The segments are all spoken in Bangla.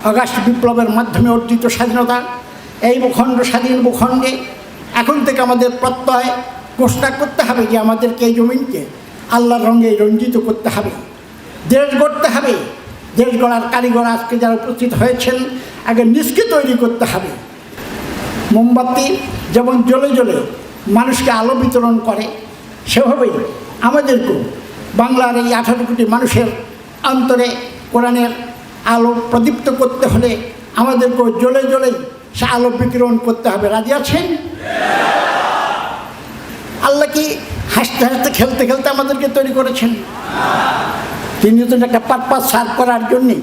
আগস্ট বিপ্লবের মাধ্যমে অর্জিত স্বাধীনতা, এই ভূখণ্ড স্বাধীন ভূখণ্ডে এখন থেকে আমাদের প্রত্যয় ঘোষণা করতে হবে যে আমাদেরকে এই জমিনকে আল্লাহর রঙে রঞ্জিত করতে হবে, দেশ গড়তে হবে। দেশ গড়ার কারিগর আজকে যারা উপস্থিত হয়েছেন, আগে নিজকে তৈরি করতে হবে। মোমবাতি যেমন জ্বলে জ্বলে মানুষকে আলো বিতরণ করে, সেভাবেই আমাদেরকেও বাংলার এই 18 কোটি মানুষের অন্তরে কোরআনের আলো প্রদীপ্ত করতে হলে আমাদেরকেও জ্বলে জ্বলেই সে আলো বিকিরণ করতে হবে। রাজি আছেন? আল্লাহ কি হাসতে হাসতে খেলতে খেলতে আমাদেরকে তৈরি করেছেন? তিনি তো একটা পারপাস সার্ভ করার জন্যে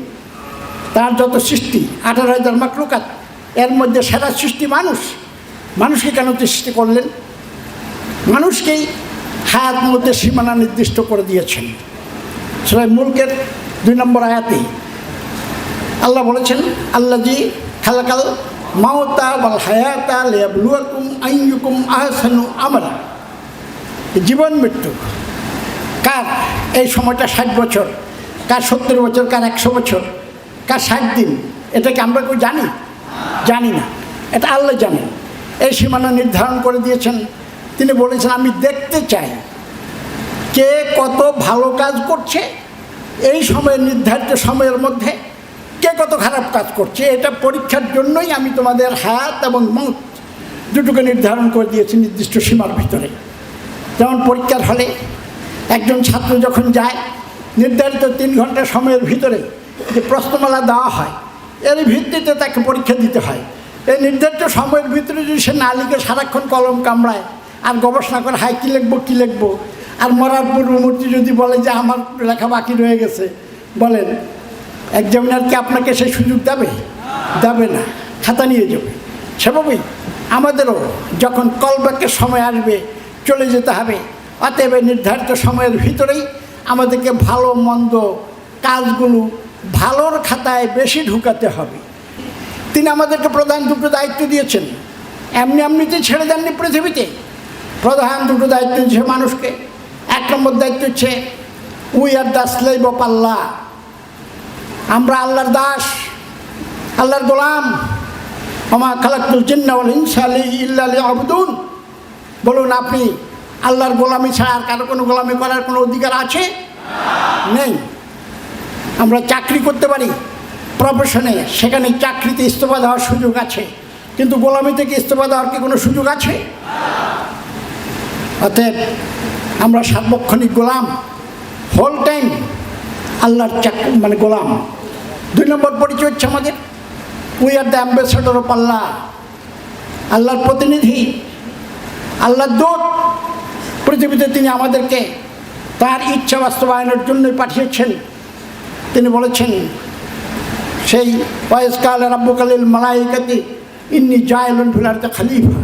তার যত সৃষ্টি 18,000 মাখলুকাত, এর মধ্যে সেরা সৃষ্টি মানুষ। মানুষকে কেন সৃষ্টি করলেন? মানুষকেই হায়াত মধ্যে সীমানা নির্দিষ্ট করে দিয়েছেন। সূরা মুলকের 2 নম্বর আয়াতে আল্লাহ বলেছেন, আল্লাযী খালাকাল মাউতা ওয়াল হায়াতা লিয়াবলুয়াকুম আইয়ুকুম আহসানু আমালা। জীবন মৃত্যু কার এই সময়টা 60 বছর, কার 70 বছর, কার 100 বছর, কার 60 দিন, এটা কি আমরা কেউ জানি? জানি না, এটা আল্লাহ জানেন। এই সীমানা নির্ধারণ করে দিয়েছেন। তিনি বলেছেন, আমি দেখতে চাই কে কত ভালো কাজ করছে এই সময়ের নির্ধারিত সময়ের মধ্যে, কে কত খারাপ কাজ করছে। এটা পরীক্ষার জন্যই আমি তোমাদের হায়াত এবং মউত দুটোকে নির্ধারণ করে দিয়েছি নির্দিষ্ট সীমার ভিতরে। যেমন পরীক্ষার হলে একজন ছাত্র যখন যায়, নির্ধারিত 3 ঘন্টা সময়ের ভিতরে যে প্রশ্নমালা দেওয়া হয়, এর ভিত্তিতে তাকে পরীক্ষা দিতে হয়। এই নির্ধারিত সময়ের ভিতরে যদি সে না লিখে সারাক্ষণ কলম কামড়ায় আর গবেষণা করে, হাই কী লিখবো কী লিখবো, আর মরার পূর্ববর্তী যদি বলে যে আমার লেখা বাকি রয়ে গেছে, বলেন এক্সামিনার কি আপনাকে সেই সুযোগ দেবে? দেবে না, খাতা নিয়ে যাবে। সেভাবেই আমাদেরও যখন কলব্যাকের সময় আসবে চলে যেতে হবে। অতএব নির্ধারিত সময়ের ভিতরেই আমাদেরকে ভালো মন্দ কাজগুলো ভালোর খাতায় বেশি ঢুকাতে হবে। তিনি আমাদেরকে প্রধান 2টো দায়িত্ব দিয়েছেন, এমনিতেই ছেড়ে দেননি পৃথিবীতে। প্রধান 2টো দায়িত্ব দিয়েছে মানুষকে। 1 নম্বর দায়িত্ব হচ্ছে we are the slave of Allah. আমরা আল্লাহর দাস, আল্লাহর গোলাম। ওমা খালাকতুল জিন্না ওয়াল ইনসা ইল্লা লিয়াবুদুন। বলুন, আপনি আল্লাহর গোলামি ছাড়া আর কারো কোনো গোলামি করার কোনো অধিকার আছে? নেই। আমরা চাকরি করতে পারি প্রফেশনে, সেখানে চাকরিতে ইস্তফা দেওয়ার সুযোগ আছে, কিন্তু গোলামি থেকে ইস্তফা দেওয়ার কি কোনো সুযোগ আছে? অতএব আমরা সার্বক্ষণিক গোলাম, হোল টাইম আল্লাহর গোলাম। 2 নম্বর পরিচয় হচ্ছে আমাদের we are the ambassador of Allah. আল্লাহর প্রতিনিধি, আল্লাহর দূত। পৃথিবীতে তিনি আমাদেরকে তার ইচ্ছা বাস্তবায়নের জন্যই পাঠিয়েছেন। তিনি বলেছেন, সেই ওয়াইজ কালা রাব্বুকা লিল মালাইকাতি ইন্নী জাইলুন ফিল আরদি খলিফা।